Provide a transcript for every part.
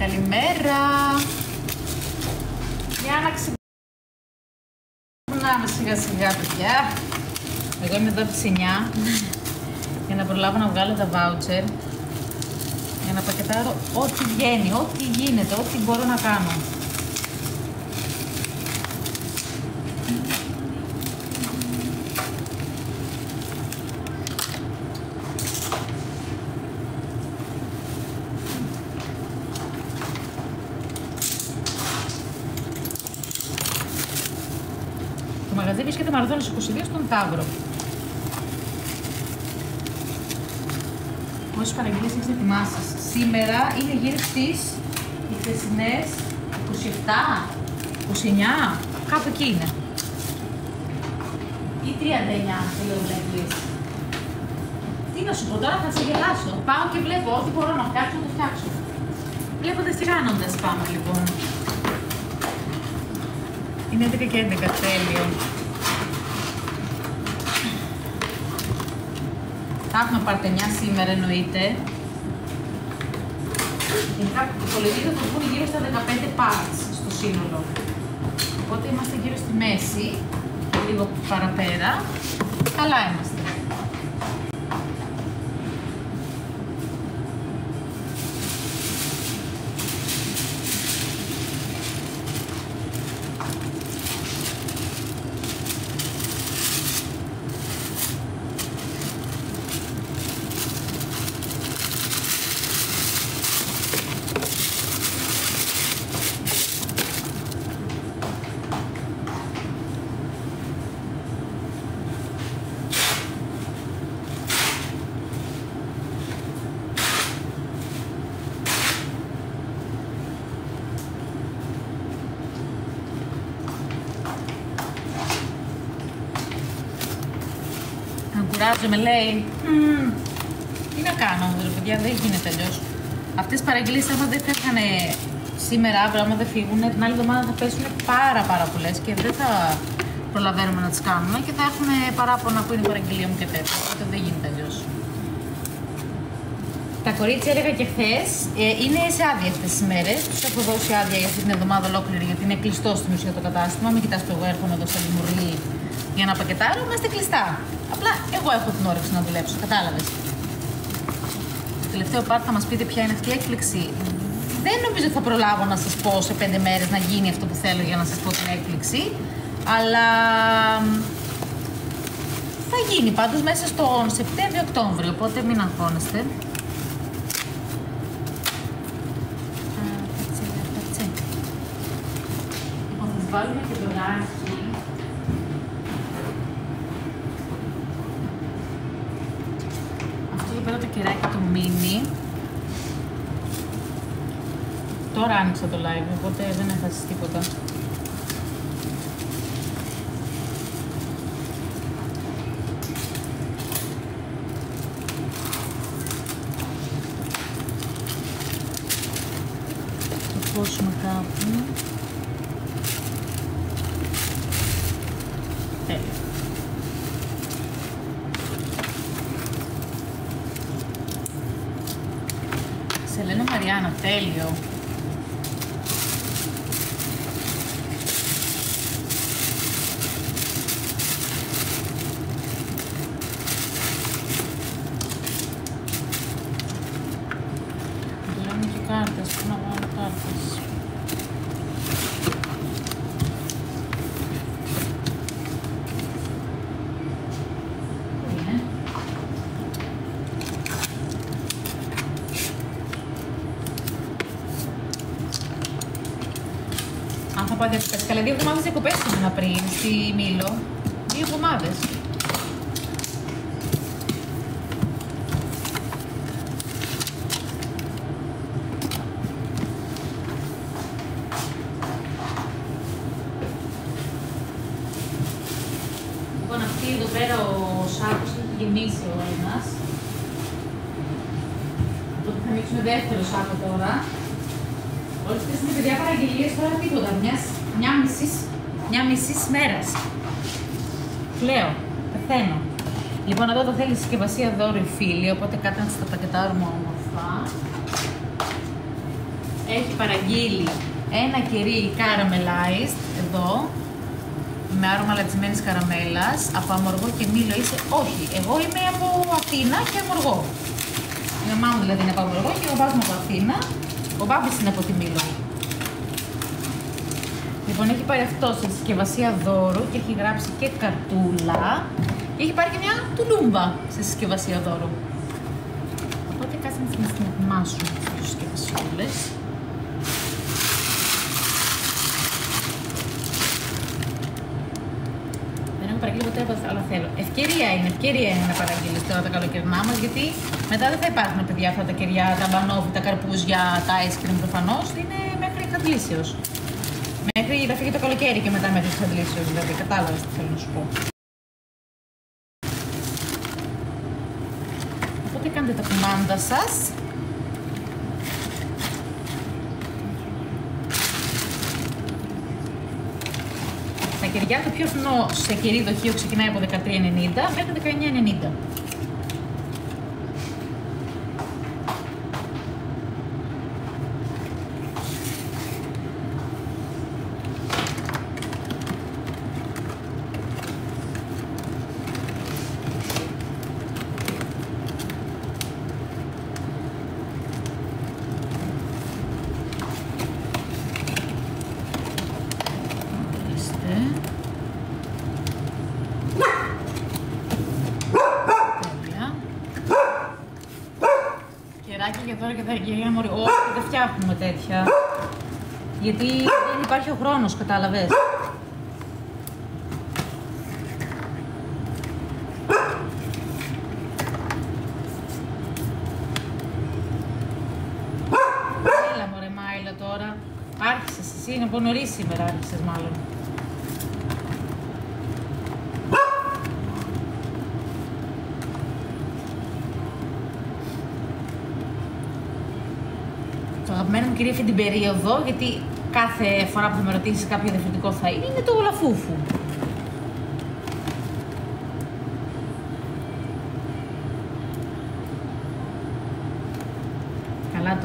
Καλημέρα! Για να ξυπνάμε σιγά σιγά, παιδιά. Εγώ είμαι εδώ από τις 9 για να προλάβω να βγάλω τα voucher, για να πακετάρω ό,τι βγαίνει, ό,τι γίνεται, ό,τι μπορώ να κάνω. Το μαγαζί βρίσκεται Μαραθώνας 22 στον Ταύρο. Όσες παραγγελίες έχεις ετοιμάσει? Σήμερα είναι γύρω στις οι χθεσινές 27, 29, κάπου εκεί είναι. Ή 39, λέω παραγγελίες. Τι να σου πω τώρα, θα σε γελάσω. Πάω και βλέπω ό,τι μπορώ να φτιάξω, να το φτιάξω. Βλέποντας και κάνοντας πάμε λοιπόν. Είναι 11 και 11, τέλειο. Θα έχουμε παρτενιά σήμερα εννοείται. Γενικά το κολεγίδιο θα βγουν γύρω στα 15 parts στο σύνολο. Οπότε είμαστε γύρω στη μέση, λίγο παραπέρα. Καλά είμαστε. Κουράζομαι, λέει. Τι να κάνω, παιδιά, δεν γίνεται αλλιώς. Αυτές τις παραγγελίες, άμα δεν φεύγανε σήμερα, αύριο, άμα δεν φύγουν, την άλλη εβδομάδα θα πέσουν πάρα πολλές και δεν θα προλαβαίνουμε να τις κάνουμε και θα έχουμε παράπονα που είναι η παραγγελία μου και τέτοια. Οπότε δεν γίνεται αλλιώς. Τα κορίτσια έλεγα και χθες, είναι σε άδεια αυτές τις μέρες. Τους έχω δώσει άδεια για αυτή την εβδομάδα ολόκληρη, γιατί είναι κλειστό στην ουσία το κατάστημα. Μην κοιτάς που εγώ έρχομαι εδώ στα Λιμουρλή για να πακετάρω, είμαστε κλειστά. Απλά εγώ έχω την όρεξη να δουλέψω, κατάλαβες. Το τελευταίο part θα μας πείτε ποια είναι αυτή η έκπληξη. Δεν νομίζω ότι θα προλάβω να σας πω σε 5 μέρες να γίνει αυτό που θέλω για να σας πω την έκπληξη. Αλλά θα γίνει πάντως μέσα στον Σεπτέμβριο-Οκτώβριο, οπότε μην αγχώνεστε. Λοιπόν, θα βάλουμε και το ράχι. Πέρα το κεράκι το μίνι. Τώρα άνοιξα το live, οπότε δεν έχασες τίποτα. Το πόσουμε κάπου. Τέλεια. Σελένα Μαριάννα, τέλειο. Λέμε και κάρτες, πού να βάλω κάρτες. Αν θα πάω διακοπές. Καλά, 2 εβδομάδες διακοπές ήμουν πριν στη Μήλο. 2 εβδομάδες. Λοιπόν, αυτή εδώ πέρα ο σάκος έχει γεμίσει ο ένας. Οπότε θα ανοίξουμε δεύτερο σάκο τώρα. Όλες αυτές είναι παιδιά παραγγελίες τώρα τίποτα, μια μισής μέρας. Κλαίω, πεθαίνω. Λοιπόν, εδώ το θέλει συσκευασία δώρο η φίλη, οπότε κάτι να τα πακετάρουμε όμορφα. έχει παραγγείλει ένα κερί caramellized εδώ, με άρωμα λατισμένης καραμέλας, από Αμοργό και Μήλο είσαι. Όχι, εγώ είμαι από Αθήνα και Αμοργό. Η μαμά μου δηλαδή είναι από Αμοργό και ο μπαμπάς μου από Αθήνα. Ο μπάμπης είναι από τη Μήλο. Λοιπόν, έχει πάρει αυτό σε συσκευασία δώρου και έχει γράψει και καρτούλα. Και έχει πάρει και μια τουλούμπα σε συσκευασία δώρου. Οπότε κάτσε να την ετοιμάσουμε τις συσκευασιούλες. Δεν έχω παραγγείλει ποτέ, αλλά θέλω. Ευκαιρία είναι να παραγγείλεις τώρα τα καλοκαιρινά μας, γιατί μετά δεν θα υπάρχουν παιδιά αυτά τα κεριά, τα μπανόφι, τα καρπούζια, τα ice cream προφανώς. Είναι μέχρι εξαντλήσεως. Μέχρι θα φύγει το καλοκαίρι και μετά μέχρι εξαντλήσεως, δηλαδή. Κατάλαβες τι θέλω να σου πω. Οπότε κάντε τα κουμάντα σας. Τα κεριά το πιο φθηνό σε κερί δοχείο ξεκινάει από 13,90 μέχρι 19,90. Και τώρα και τα για μωρή. Όχι, δεν φτιάχνουμε τέτοια. Γιατί δεν υπάρχει ο χρόνος, κατάλαβες. Έλα μωρέ Μάιλα τώρα. Άρχισες εσύ, είναι από νωρίς σήμερα άρχισες μάλλον. Το αγαπημένο μου κυρία αυτή την περίοδο, γιατί κάθε φορά που θα με ρωτήσεις κάποιο διαφορετικό θα είναι το γολαφούφου. Καλά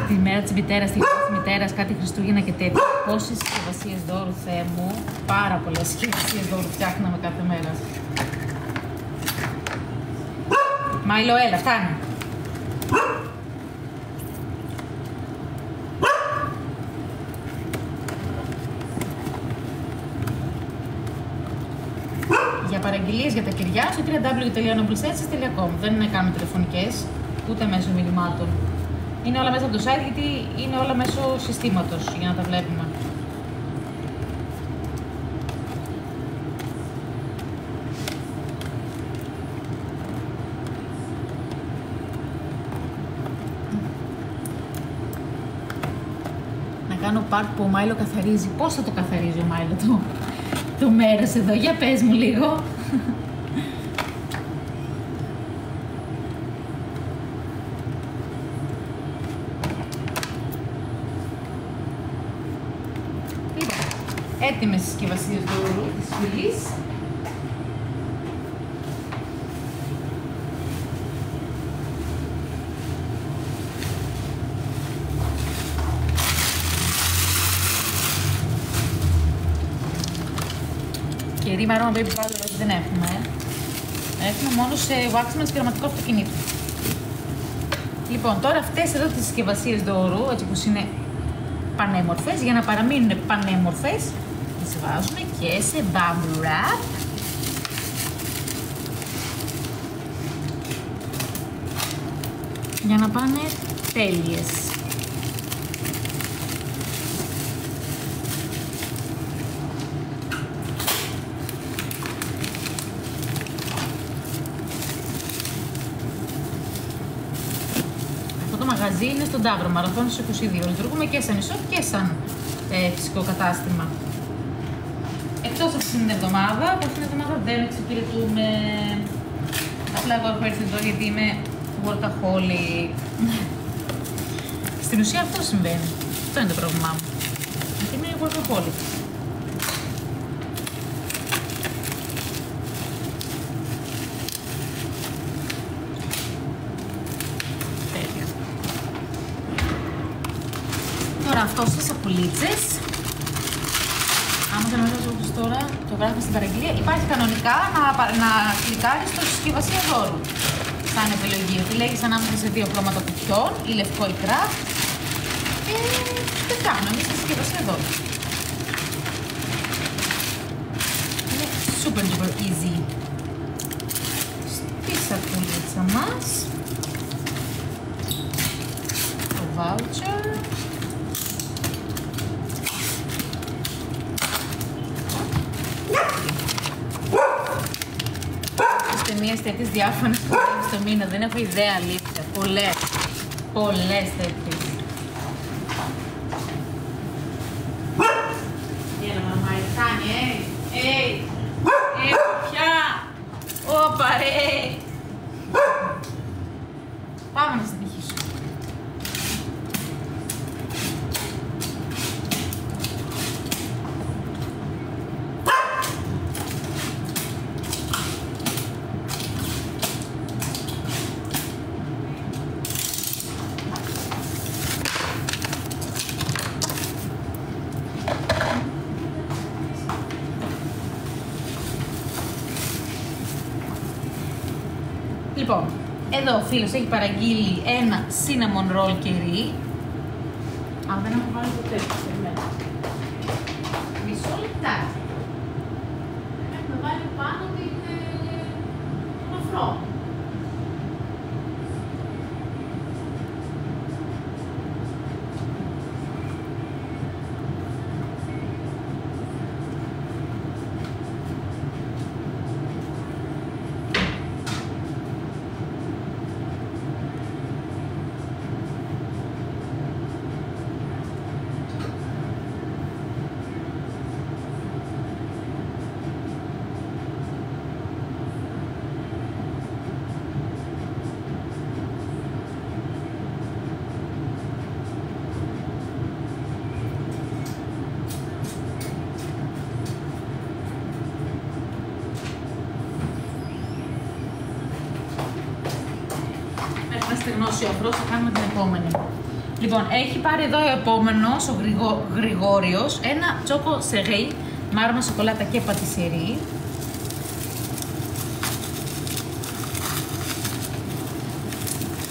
τη μέρα της μητέρας, τη γιορτή της μητέρας, κάτι Χριστούγεννα και τέτοια. Πόσες συσκευασίες δώρου, Θεέ μου, πάρα πολλές συσκευασίες δώρου φτιάχναμε κάθε μέρα. Μάιλο, έλα, φτάνει. Για παραγγελίες για τα κεριά στο www.noblessenses.com. Δεν κάνουμε τηλεφωνικές, ούτε μέσω μηνυμάτων. Είναι όλα μέσα από το site, γιατί είναι όλα μέσω συστήματος για να τα βλέπουμε. Να κάνω πάρτι που ο Μάιλο καθαρίζει. Πώς θα το καθαρίζει ο Μάιλο το μέρος εδώ, για πες μου λίγο. Έτοιμες συσκευασίες δώρου της φυλής. Κερί με άρωμα baby powder δεν έχουμε. Έχουμε μόνο σε waxman και γραμματικό αυτοκινήτου. Λοιπόν, τώρα αυτές εδώ τις συσκευασίες δώρου, έτσι πως είναι πανέμορφες, για να παραμείνουν πανέμορφες, τις βάζουμε και σε bubble wrap. Για να πάνε τέλειες. Το μαγαζί είναι στον Ταύρο, Μαραθώνης 22. Λειτουργούμε και σαν e-shop και σαν φυσικό κατάστημα. Εκτός από την εβδομάδα, από αυτήν την εβδομάδα δεν εξυπηρετούμε. Απλά εγώ έχω έρθει εδώ γιατί είμαι workaholic. Στην ουσία αυτό συμβαίνει. Αυτό είναι το πρόβλημά μου. Γιατί είμαι workaholic. αυτό στις σακουλίτσες. Άμα δεν νομίζω τώρα, το γράφουμε στην παραγγελία. Υπάρχει κανονικά να κλικάρεις στο συσκευασία δώρου. Σαν επιλογή. Επιλέγεις ανάμεσα σε δύο χρώματα κουτιών, ή λευκό ή craft. Και φτιάχνω εμείς τη συσκευασία δώρου. Είναι super duper easy. Στη σακουλίτσα μας. Το voucher. Ταινίες τέτοιες διάφορες φορές στο μήνα, δεν έχω ιδέα αλήθεια. Πολλές τέτοιες. Έλα μαμαρικάνι, πια! Όπα, Πάμε να συνεχίσουμε. Λοιπόν, εδώ ο φίλος έχει παραγγείλει ένα cinnamon roll κερί. Αν δεν έχω βάλει το τέτοιο, περιμένω. Μισό λεπτάκι. Έχουμε βάλει πάνω τον αφρό. Στεγνώσει ο αφρός, θα κάνουμε την επόμενη. Λοιπόν, έχει πάρει εδώ ο επόμενος, ο Γρηγόριος, ένα τσόκο σερί, μάρμα, σοκολάτα και πατησερί.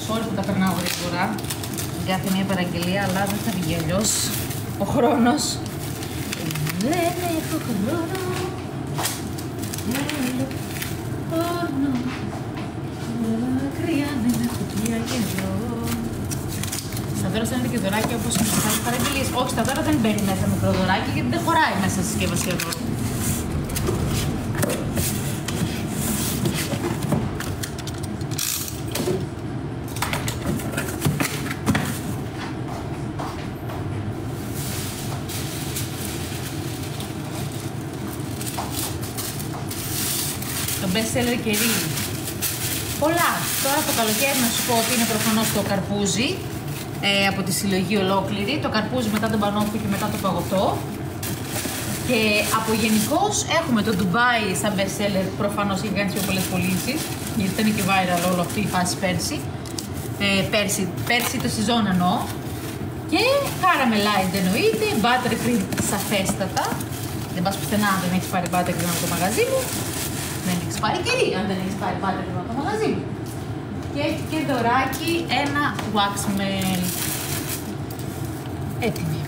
Sorry που τα περνάω γρήγορα, για κάθε μία παραγγελία, αλλά δεν θα βγει αλλιώς ο χρόνος. Δεν έχω χρόνο. Στα δώρα στέλνετε και δωράκι όπως και στις άλλες παραγγελίες. Όχι, στα δώρα δεν μπαίνει μέσα μικρό δωράκι γιατί δεν χωράει μέσα στη συσκευασία δώρου. Το best seller κερί. Πολλά. Τώρα το καλοκαίρι να σου πω ότι είναι προφανώς το καρπούζι από τη συλλογή ολόκληρη. Το καρπούζι μετά τον πανόφι και μετά το παγωτό. Και από γενικώς έχουμε το Dubai σαν best seller. Προφανώς έχει κάνει πιο πολλές πωλήσεις. Γιατί ήταν και viral όλο αυτή η φάση πέρσι. Πέρσι το σεζόν εννοώ. Και caramelize εννοείται. Buttercream σαφέστατα. Δεν πας πουθενά αν δεν έχεις πάρει buttercream από το μαγαζί μου. Δεν έχεις πάρει κερί αν δεν έχεις πάρει buttercream από το μαγαζί μου. Και έχει και δωράκι ένα wax melt. Έτοιμη.